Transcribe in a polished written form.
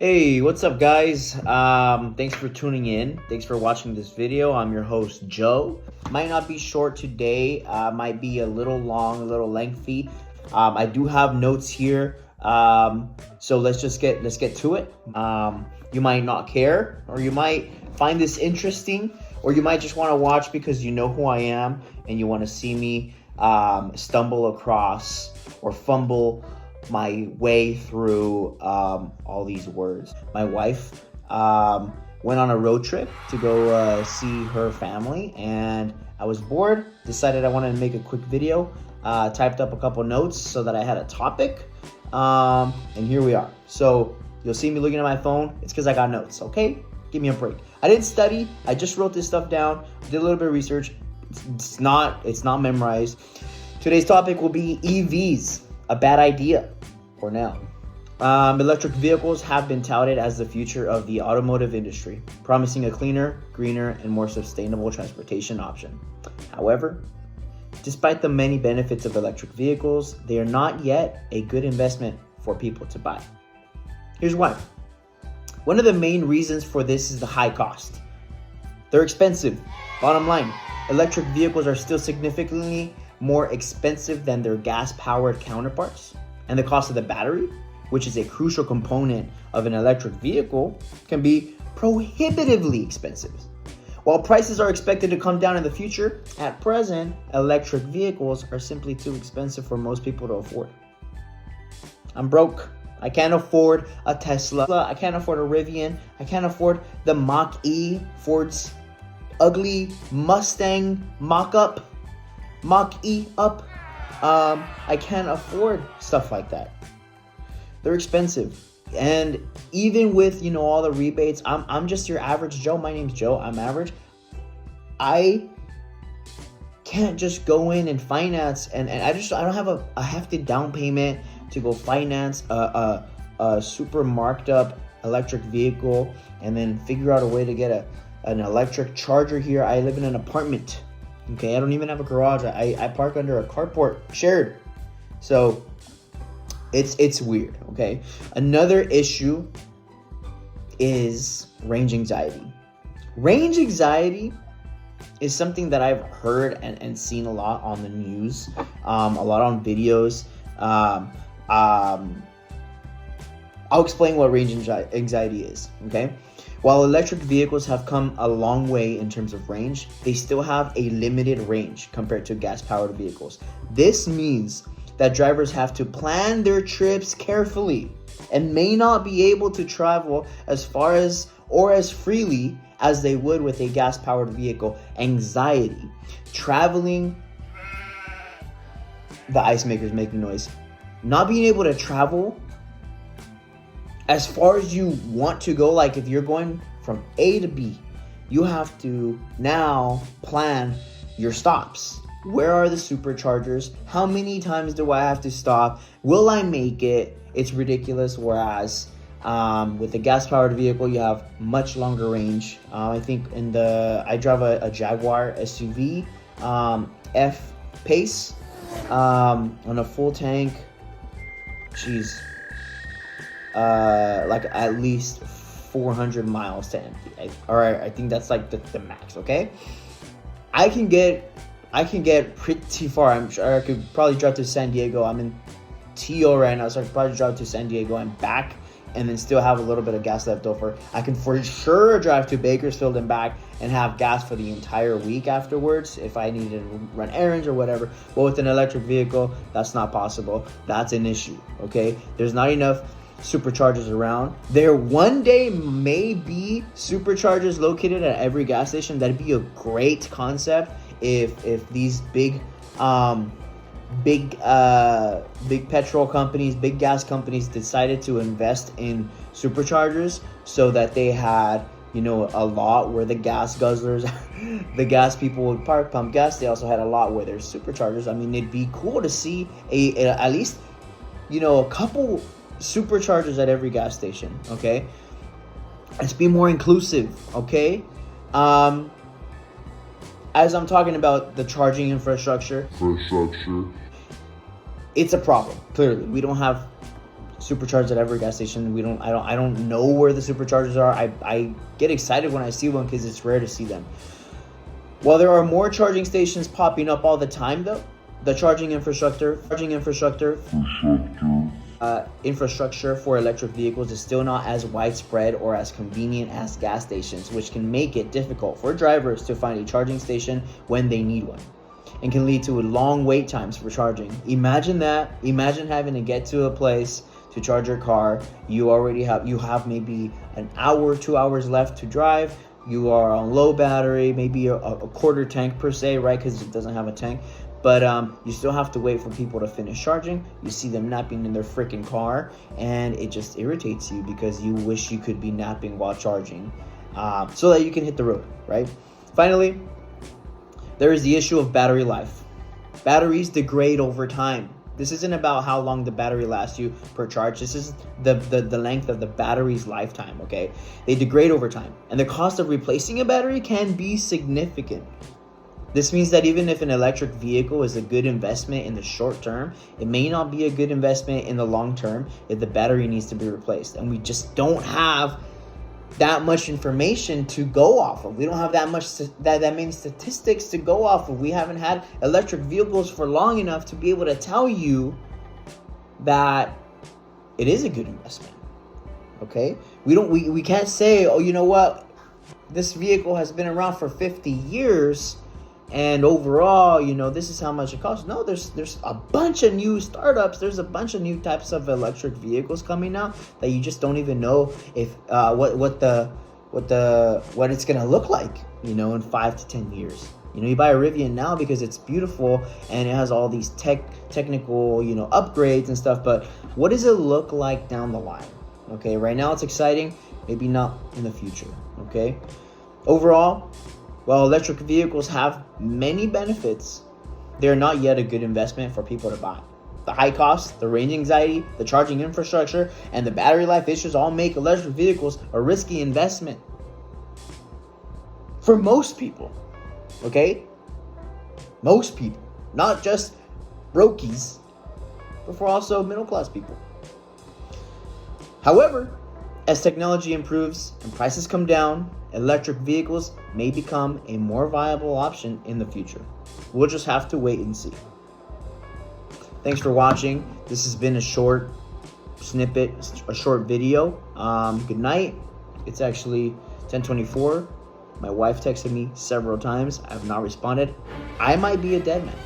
Hey, what's up, guys? Thanks for tuning in. Thanks for watching this video. I'm your host, Joe. Might not be short today. Might be a little long, a little lengthy. I do have notes here. So let's get to it. You might not care, or you might find this interesting, or you might just want to watch because you know who I am and you want to see me stumble across or fumble my way through all these words. My wife went on a road trip to go see her family, and I was bored, decided I wanted to make a quick video, typed up a couple notes so that I had a topic, and here we are. So you'll see me looking at my phone. It's because I got notes, okay? Give me a break. I didn't study. I just wrote this stuff down, did a little bit of research. It's not memorized. Today's topic will be EVs. A bad idea for now. Electric vehicles have been touted as the future of the automotive industry, promising a cleaner, greener, and more sustainable transportation option. However, despite the many benefits of electric vehicles, they are not yet a good investment for people to buy. Here's why. One of the main reasons for this is the high cost. They're expensive. Bottom line, electric vehicles are still significantly more expensive than their gas-powered counterparts, and the cost of the battery, which is a crucial component of an electric vehicle, can be prohibitively expensive. While prices are expected to come down in the future, at present, electric vehicles are simply too expensive for most people to afford. I'm broke. I can't afford a Tesla. I can't afford a Rivian. I can't afford the Mach-E, Ford's ugly Mustang Mach-E up. I can't afford stuff like that. They're expensive, and even with all the rebates, I'm just your average Joe. My name's Joe. I'm average. I can't just go in and finance, and I don't have a hefty down payment to go finance a super marked up electric vehicle and then figure out a way to get an electric charger here. I live in an apartment. Okay, I don't even have a garage. I park under a carport shared. So it's weird, okay? Another issue is range anxiety. Range anxiety is something that I've heard and seen a lot on the news, a lot on videos. I'll explain what range anxiety is, okay? While electric vehicles have come a long way in terms of range, they still have a limited range compared to gas-powered vehicles. This means that drivers have to plan their trips carefully and may not be able to travel as far as or as freely as they would with a gas-powered vehicle. Anxiety. Traveling. The ice maker's making noise. Not being able to travel as far as you want to go, like if you're going from A to B, you have to now plan your stops. Where are the superchargers? How many times do I have to stop? Will I make it? It's ridiculous. Whereas with the gas-powered vehicle, you have much longer range. I think I drive a Jaguar SUV, F-Pace, on a full tank. Jeez. Like at least 400 miles to empty. I think that's like the max, okay? I can get pretty far. I'm sure I could probably drive to San Diego. I'm in TO right now, so I could probably drive to San Diego and back and then still have a little bit of gas left over. I can for sure drive to Bakersfield and back and have gas for the entire week afterwards if I needed to run errands or whatever. But with an electric vehicle, that's not possible. That's an issue, okay? There's not enough superchargers around. There one day may be superchargers located at every gas station. That'd be a great concept if these big petrol companies, big gas companies decided to invest in superchargers so that they had a lot where the gas guzzlers, the gas people would pump gas. They also had a lot where there's superchargers. I mean, it'd be cool to see at least a couple superchargers at every gas station, okay? Let's be more inclusive, okay? As I'm talking about the charging infrastructure, it's a problem. Clearly, we don't have supercharged at every gas station. I don't know where the superchargers are. I get excited when I see one because it's rare to see them. While there are more charging stations popping up all the time, though, the charging infrastructure for electric vehicles is still not as widespread or as convenient as gas stations, which can make it difficult for drivers to find a charging station when they need one, and can lead to long wait times for charging. Imagine that. Imagine having to get to a place to charge your car. You have maybe an hour, 2 hours left to drive. You are on low battery, maybe a quarter tank per se, right? Because it doesn't have a tank. But you still have to wait for people to finish charging. You see them napping in their freaking car, and it just irritates you because you wish you could be napping while charging so that you can hit the road, right? Finally, there is the issue of battery life. Batteries degrade over time. This isn't about how long the battery lasts you per charge. This is the length of the battery's lifetime, okay? They degrade over time, and the cost of replacing a battery can be significant. This means that even if an electric vehicle is a good investment in the short term, it may not be a good investment in the long term if the battery needs to be replaced. And we just don't have that much information to go off of. We don't have that many statistics to go off of. We haven't had electric vehicles for long enough to be able to tell you that it is a good investment. Okay? We can't say, oh, you know what? This vehicle has been around for 50 years and overall, this is how much it costs. No, there's a bunch of new startups. There's a bunch of new types of electric vehicles coming out that you just don't even know if what it's gonna look like, in 5 to 10 years. You buy a Rivian now because it's beautiful and it has all these technical, upgrades and stuff. But what does it look like down the line? Okay, right now it's exciting, maybe not in the future. Okay, overall, while electric vehicles have many benefits, they are not yet a good investment for people to buy. The high cost, the range anxiety, the charging infrastructure, and the battery life issues all make electric vehicles a risky investment for most people. Okay? Most people. Not just brokies, but for also middle-class people. However, as technology improves and prices come down, electric vehicles may become a more viable option in the future. We'll just have to wait and see. Thanks for watching. This has been a short snippet, a short video. Good night. It's actually 10:24. My wife texted me several times. I have not responded. I might be a dead man.